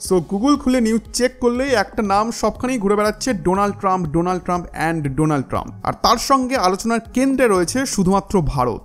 So Google খুলে news check করলেই একটা নাম সবখানেই ঘুরে বেড়াচ্ছে, Donald Trump and Donald Trump. আর তার সঙ্গে আলোচনার কেন্দ্রে রয়েছে শুধুমাত্র ভারত।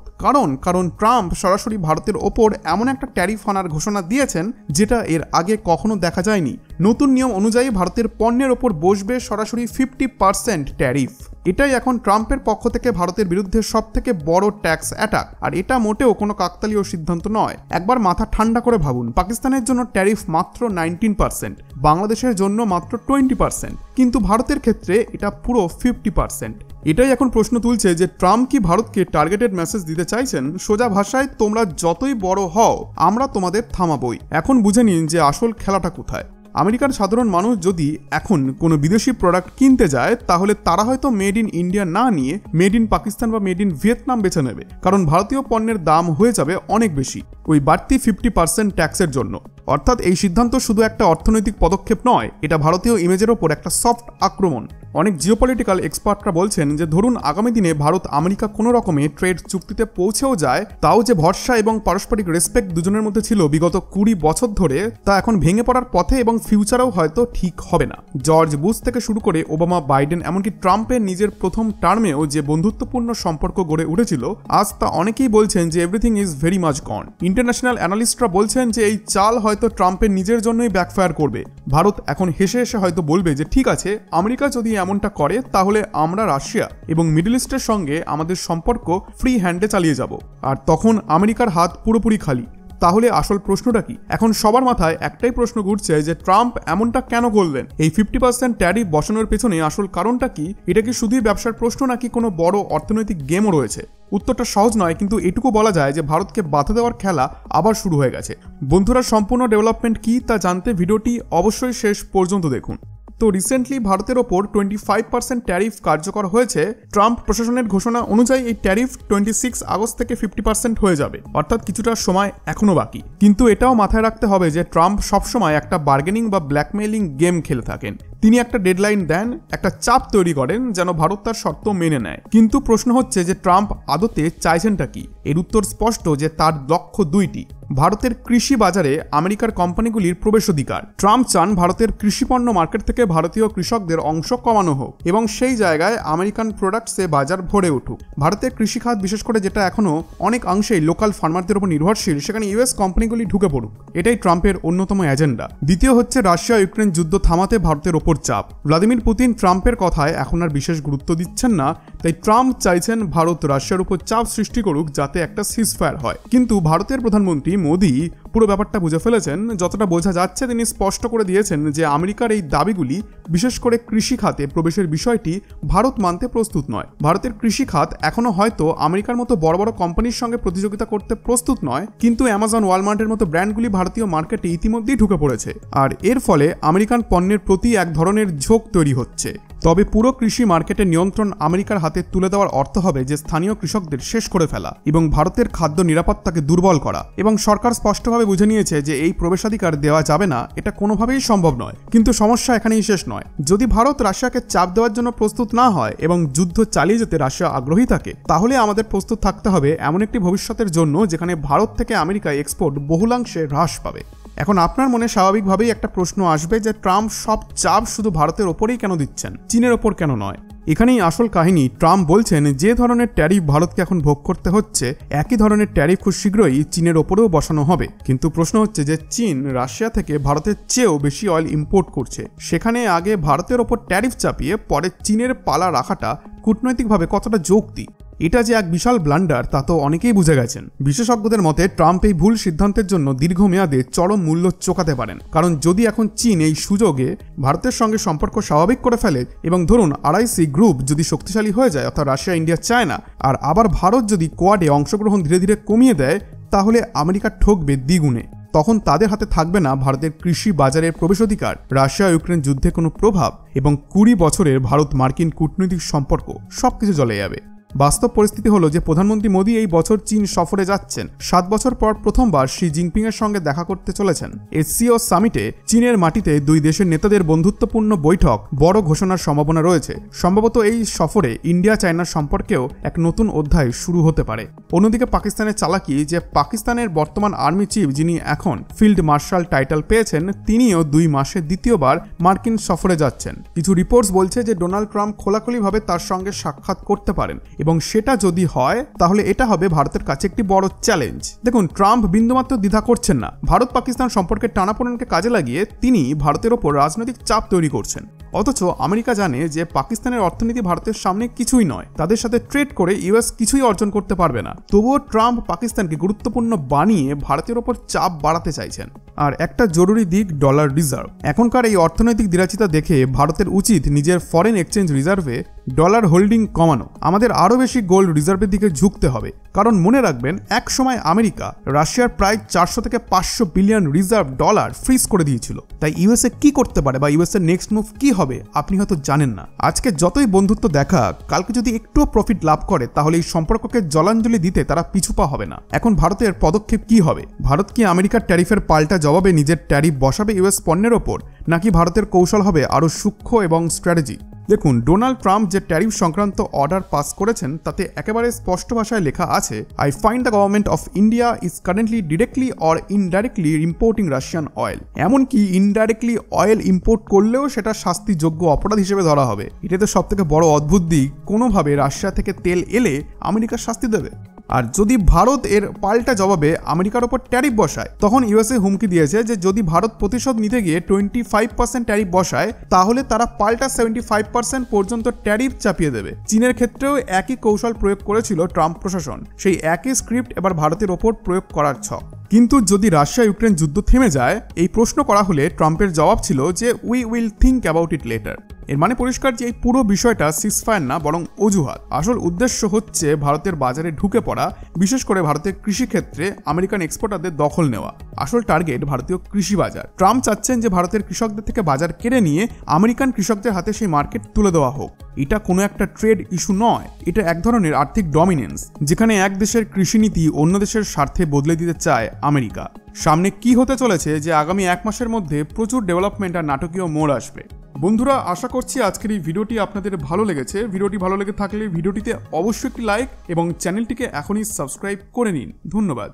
কারণ ট্রাম্প সরাসরি ভারতের ওপর এমন একটা ট্যারিফ আনার ঘোষণা দিয়েছেন যেটা এর আগে কখনো দেখা যায়নি। নতুন নিয়ম অনুযায়ী ভারতের পণ্যের ওপর বসবে সরাসরি 50% ট্যারিফ। এটাই এখন ট্রাম্পের পক্ষ থেকে ভারতের বিরুদ্ধে সবথেকে বড় ট্যাক্স অ্যাটাক। আর এটা মোটেও কোনো কাকতালীয় সিদ্ধান্ত নয়। একবার মাথা ঠান্ডা করে ভাবুন, পাকিস্তানের জন্য ট্যারিফ মাত্র 19%, বাংলাদেশের জন্য মাত্র 20%, কিন্তু ভারতের ক্ষেত্রে এটা পুরো 50%। এটাই এখন প্রশ্ন তুলছে যে ট্রাম্প কি ভারতকে টার্গেটেড মেসেজ দিতে চাইছেন, সোজা ভাষায় তোমরা যতই বড় হও আমরা তোমাদের থামাবই। এখন বুঝে নিন যে আসল খেলাটা কোথায়। আমেরিকার সাধারণ মানুষ যদি এখন কোনো বিদেশি প্রোডাক্ট কিনতে যায় তাহলে তারা হয়তো মেড ইন ইন্ডিয়া না নিয়ে মেড ইন পাকিস্তান বা মেড ইন ভিয়েতনাম বেছে নেবে, কারণ ভারতীয় পণ্যের দাম হয়ে যাবে অনেক বেশি ওই বাড়তি 50% ট্যাক্সের জন্য। অর্থাৎ এই সিদ্ধান্ত শুধু একটা অর্থনৈতিক পদক্ষেপ নয়, এটা ভারতীয় ইমেজের ওপর একটা সফট আক্রমণ। অনেক জিওপলিটিক্যাল এক্সপার্টরা বলছেন যে ধরুন আগামী দিনে ভারত আমেরিকা কোনো রকমে ট্রেড চুক্তিতে পৌঁছেও যায়, তাও যে ভরসা এবং পারস্পরিক রেসপেক্ট দুজনের মধ্যে ছিল বিগত 20 বছর ধরে, তা এখন ভেঙে পড়ার পথে এবং ফিউচারেও হয়তো ঠিক হবে না। জর্জ বুশ থেকে শুরু করে ওবামা, বাইডেন, এমনকি ট্রাম্পের নিজের প্রথম টার্মেও যে বন্ধুত্বপূর্ণ সম্পর্ক গড়ে উঠেছিল, আজ তা অনেকেই বলছেন যে everything is very much gone. International অ্যানালিস্টরা বলছেন যে এই চাল হয়তো ট্রাম্পের নিজের জন্যই ব্যাকফায়ার করবে। ভারত এখন হেসে হেসে হয়তো বলবে যে ঠিক আছে, আমেরিকা যদি এমনটা করে তাহলে আমরা রাশিয়া এবং মিডল ইস্টের সঙ্গে আমাদের সম্পর্ক ফ্রি হ্যান্ডে চালিয়ে যাব। আর তখন আমেরিকার হাত পুরোপুরি খালি। তাহলে আসল প্রশ্নটা কি? এখন সবার মাথায় একটাই প্রশ্ন ঘুরছে যে ট্রাম্প এমনটা কেন করলেন? এই 50% ট্যারিফ বসানোর পেছনে আসল কারণটা কি? এটা কি শুধুই ব্যবসার প্রশ্ন নাকি কোনো বড় অর্থনৈতিক গেমও রয়েছে? উত্তরটা সহজ নয়, কিন্তু এটুকু বলা যায় যে ভারতকে বাধা দেওয়ার খেলা আবার শুরু হয়ে গেছে। বন্ধুরা, সম্পূর্ণ ডেভেলপমেন্ট কি তা জানতে ভিডিওটি অবশ্যই শেষ পর্যন্ত দেখুন। তো রিসেন্টলি ভারতের ওপর 25% ট্যারিফ কার্যকর হয়েছে। ট্রাম্প প্রশাসনের ঘোষণা অনুযায়ী এই ট্যারিফ 26 আগস্ট থেকে 50% হয়ে যাবে, অর্থাৎ কিছুটা সময় এখনো বাকি। কিন্তু এটাও মাথায় রাখতে হবে যে ট্রাম্প সবসময় একটা বার্গেনিং বা ব্ল্যাকমেইলিং গেম খেলে থাকেন। তিনি একটা ডেডলাইন দেন, একটা চাপ তৈরি করেন যেন ভারত তার শর্ত মেনে নেয়। কিন্তু প্রশ্ন হচ্ছে যে ট্রাম্প আদতে চাইছেনটা কি? এর উত্তর স্পষ্ট যে তার লক্ষ্য দুইটি। ভারতের কৃষি বাজারে আমেরিকার কোম্পানিগুলির প্রবেশাধিকার। ট্রাম্প চান ভারতের কৃষিপণ্য মার্কেট থেকে ভারতীয় কৃষকদের অংশ কমানো হোক এবং সেই জায়গায় আমেরিকান প্রোডাক্টসে বাজার ভরে উঠুক। ভারতের কৃষিখাত, বিশেষ করে যেটা এখনো অনেক অংশেই লোকাল ফার্মারদের উপর নির্ভরশীল, সেখানে ইউএস কোম্পানিগুলি ঢুকে পড়ুক। এটাই ট্রাম্পের অন্যতম এজেন্ডা। দ্বিতীয় হচ্ছে রাশিয়া ইউক্রেন যুদ্ধ থামাতে ভারতের ওপর চাপ। ভ্লাদিমির পুতিন ট্রাম্পের কথায় এখন আর বিশেষ গুরুত্ব দিচ্ছেন না, তাই ট্রাম্প চাইছেন ভারত রাশিয়ার উপর চাপ সৃষ্টি করুক যাতে একটা সিজফায়ার হয়। কিন্তু ভারতের প্রধানমন্ত্রী মোদি পুরো ব্যাপারটা বুঝে ফেলেছেন। যতটা বোঝা যাচ্ছে তিনি স্পষ্ট করে দিয়েছেন যে আমেরিকার এই দাবিগুলি, বিশেষ করে কৃষি খাতে প্রবেশের বিষয়টি ভারত মানতে প্রস্তুত নয়। ভারতের কৃষি খাত এখনো হয়তো আমেরিকার মতো বড় বড় কোম্পানির সঙ্গে প্রতিযোগিতা করতে প্রস্তুত নয়, কিন্তু অ্যামাজন, ওয়ালমার্টের মতো ব্র্যান্ডগুলি ভারতীয় মার্কেটে ইতিমধ্যেই ঢুকে পড়েছে। আর এর ফলে আমেরিকান পণ্যের প্রতি এক ধরনের ঝোঁক তৈরি হচ্ছে। তবে পুরো কৃষি মার্কেটের নিয়ন্ত্রণ আমেরিকার হাতে তুলে দেওয়ার অর্থ হবে যে স্থানীয় কৃষকদের শেষ করে ফেলা এবং ভারতের খাদ্য নিরাপত্তাকে দুর্বল করা। এবং সরকার স্পষ্টভাবে বুঝে নিয়েছে যে এই প্রবেশাধিকার দেওয়া যাবে না, এটা কোনোভাবেই সম্ভব নয়। কিন্তু সমস্যা এখানেই শেষ নয়। যদি ভারত রাশিয়াকে চাপ দেওয়ার জন্য প্রস্তুত না হয় এবং যুদ্ধ চালিয়ে যেতে রাশিয়া আগ্রহী থাকে, তাহলে আমাদের প্রস্তুত থাকতে হবে এমন একটি ভবিষ্যতের জন্য যেখানে ভারত থেকে আমেরিকায় এক্সপোর্ট বহুলাংশে হ্রাস পাবে। এখন আপনার মনে স্বাভাবিকভাবেই একটা প্রশ্ন আসবে যে ট্রাম্প সব চাপ শুধু ভারতের ওপরেই কেন দিচ্ছেন, চীনের ওপর কেন নয়? এখানেই আসল কাহিনী। ট্রাম্প বলছেন যে ধরনের ট্যারিফ ভারতকে এখন ভোগ করতে হচ্ছে, একই ধরনের ট্যারিফ খুব শীঘ্রই চীনের ওপরেও বসানো হবে। কিন্তু প্রশ্ন হচ্ছে যে চীন রাশিয়া থেকে ভারতের চেয়েও বেশি অয়েল ইম্পোর্ট করছে, সেখানে আগে ভারতের ওপর ট্যারিফ চাপিয়ে পরে চীনের পালা রাখাটা কূটনৈতিকভাবে কতটা যৌক্তিক? এটা যে এক বিশাল ব্লান্ডার তা তো অনেকেই বুঝে গেছেন। বিশেষজ্ঞদের মতে ট্রাম্প এই ভুল সিদ্ধান্তের জন্য দীর্ঘমেয়াদে চরম মূল্য চোকাতে পারেন। কারণ যদি এখন চীন এই সুযোগে ভারতের সঙ্গে সম্পর্ক স্বাভাবিক করে ফেলে এবং ধরুন RIC গ্রুপ যদি শক্তিশালী হয়ে যায়, অর্থাৎ রাশিয়া, ইন্ডিয়া, চায়না, আর আবার ভারত যদি কোয়াডে অংশগ্রহণ ধীরে ধীরে কমিয়ে দেয়, তাহলে আমেরিকা ঠকবে দ্বিগুণে। তখন তাদের হাতে থাকবে না ভারতের কৃষি বাজারের প্রবেশাধিকার, রাশিয়া ইউক্রেন যুদ্ধে কোনো প্রভাব এবং 20 বছরের ভারত মার্কিন কূটনৈতিক সম্পর্ক, সবকিছু চলে যাবে। বাস্তব পরিস্থিতি হলো যে প্রধানমন্ত্রী মোদী এই বছর চীন সফরে যাচ্ছেন। 7 বছর পর প্রথমবার শি জিনপিং এর সঙ্গে দেখা করতে চলেছেন। এসসিও সামিটে চীনের মাটিতে দুই দেশের নেতাদের বন্ধুত্বপূর্ণ বৈঠক, বড় ঘোষণার সম্ভাবনা রয়েছে। সম্ভবত এই সফরে ইন্ডিয়া চায়নার সম্পর্কেও এক নতুন অধ্যায় শুরু হতে পারে। অন্যদিকে পাকিস্তানের চালাকি যে পাকিস্তানের বর্তমান আর্মি চিফ, যিনি এখন ফিল্ড মার্শাল টাইটেল পেয়েছেন, তিনিও 2 মাসে দ্বিতীয়বার মার্কিন সফরে যাচ্ছেন। কিছু রিপোর্টস বলছে যে ডোনাল্ড ট্রাম্প খোলাখুলিভাবে তার সঙ্গে সাক্ষাৎ করতে পারেন, এবং সেটা যদি হয় তাহলে এটা হবে ভারতের কাছে একটি বড় চ্যালেঞ্জ। দেখুন, ট্রাম্প বিন্দুমাত্র দ্বিধা করছেন না। ভারত পাকিস্তান সম্পর্কের টানাপোড়েনকে কাজে লাগিয়ে তিনি ভারতের ওপর রাজনৈতিক চাপ তৈরি করছেন। অথচ আমেরিকা জানে যে পাকিস্তানের অর্থনীতি ভারতের সামনে কিছুই নয়, তাদের সাথে ট্রেড করে ইউএস কিছুই অর্জন করতে পারবে না। তবুও ট্রাম্প পাকিস্তানকে গুরুত্বপূর্ণ বানিয়ে ভারতের ওপর চাপ বাড়াতে চাইছেন। আর একটা জরুরি দিক, ডলার রিজার্ভ। এখনকার এই অর্থনৈতিক দিরাচিতা দেখে ভারতের উচিত নিজের ফরেন এক্সচেঞ্জ রিজার্ভে ডলার হোল্ডিং কমানো। আমাদের আরও বেশি গোল্ড রিজার্ভের দিকে ঝুঁকতে হবে, কারণ মনে রাখবেন এক সময় আমেরিকা রাশিয়ার প্রায় 400 থেকে 500 বিলিয়ন রিজার্ভ ডলার ফ্রিজ করে দিয়েছিল। তাই ইউএসএ কি করতে পারে বা ইউএসএর নেক্সট মুভ কি হবে আপনি হয়তো জানেন না। আজকে যতই বন্ধুত্ব দেখা, কালকে যদি একটুও প্রফিট লাভ করে তাহলে এই সম্পর্ককে জলাঞ্জলি দিতে তারা পিছুপা হবে না। এখন ভারতের পদক্ষেপ কি হবে? ভারত কি আমেরিকার ট্যারিফের পাল্টা জবাবে নিজের ট্যারিফ বসাবে ইউএস পণ্যের ওপর, নাকি ভারতের কৌশল হবে আরও সূক্ষ্ম এবং স্ট্র্যাটেজি? দেখুন, ডোনাল্ড ট্রাম্প যে ট্যারিফ সংক্রান্ত অর্ডার পাস করেছেন তাতে একেবারে স্পষ্ট ভাষায় লেখা আছে, I find the government of India is currently directly or indirectly importing Russian oil. এমনকি ইনডাইরেক্টলি অয়েল ইম্পোর্ট করলেও সেটা শাস্তিযোগ্য অপরাধ হিসেবে ধরা হবে। এটাতে সব থেকে বড় অদ্ভুত দিক, কোনোভাবে রাশিয়া থেকে তেল এলে আমেরিকা শাস্তি দেবে। আর যদি ভারত এর পাল্টা জবাবে আমেরিকার ওপর ট্যারিফ বসায়, তখন ইউএসএ হুমকি দিয়েছে যে যদি ভারত প্রতিশোধ নিতে গিয়ে 25% ট্যারিফ বসায় তাহলে তারা পাল্টা 75% পর্যন্ত ট্যারিফ চাপিয়ে দেবে। চীনের ক্ষেত্রেও একই কৌশল প্রয়োগ করেছিল ট্রাম্প প্রশাসন। সেই একই স্ক্রিপ্ট এবার ভারতের ওপর প্রয়োগ করার ছক। কিন্তু যদি রাশিয়া ইউক্রেন যুদ্ধ থেমে যায়, এই প্রশ্ন করা হলে ট্রাম্পের জবাব ছিল যে we will think about it later. এর মানে পরিষ্কার যে এই পুরো বিষয়টা সিজফায়ার না, বরং অজুহাত। আসল উদ্দেশ্য হচ্ছে ভারতের বাজারে ঢুকে পড়া, বিশেষ করে ভারতের কৃষি ক্ষেত্রে আমেরিকান এক্সপোর্টারদের দখল নেওয়া। আসল টার্গেট ভারতীয় কৃষি বাজার। ট্রাম্প চাচ্ছেন যে ভারতের কৃষকদের থেকে বাজার কেড়ে নিয়ে আমেরিকান কৃষকদের হাতে সেই মার্কেট তুলে দেওয়া হোক। এটা কোনো একটা ট্রেড ইস্যু নয়, এটা এক ধরনের আর্থিক ডমিনেন্স, যেখানে এক দেশের কৃষিনীতি অন্য দেশের স্বার্থে বদলে দিতে চায় আমেরিকা। সামনে কি হতে চলেছে যে আগামী 1 মাসের মধ্যে প্রচুর ডেভেলপমেন্ট আর নাটকীয় মোড় আসবে। বন্ধুরা, আশা করছি আজকের এই ভিডিওটি আপনাদের ভালো লেগেছে। ভিডিওটি ভালো লেগে থাকলে ভিডিওটিতে অবশ্যই একটি লাইক এবং চ্যানেলটিকে এখনই সাবস্ক্রাইব করে নিন। ধন্যবাদ।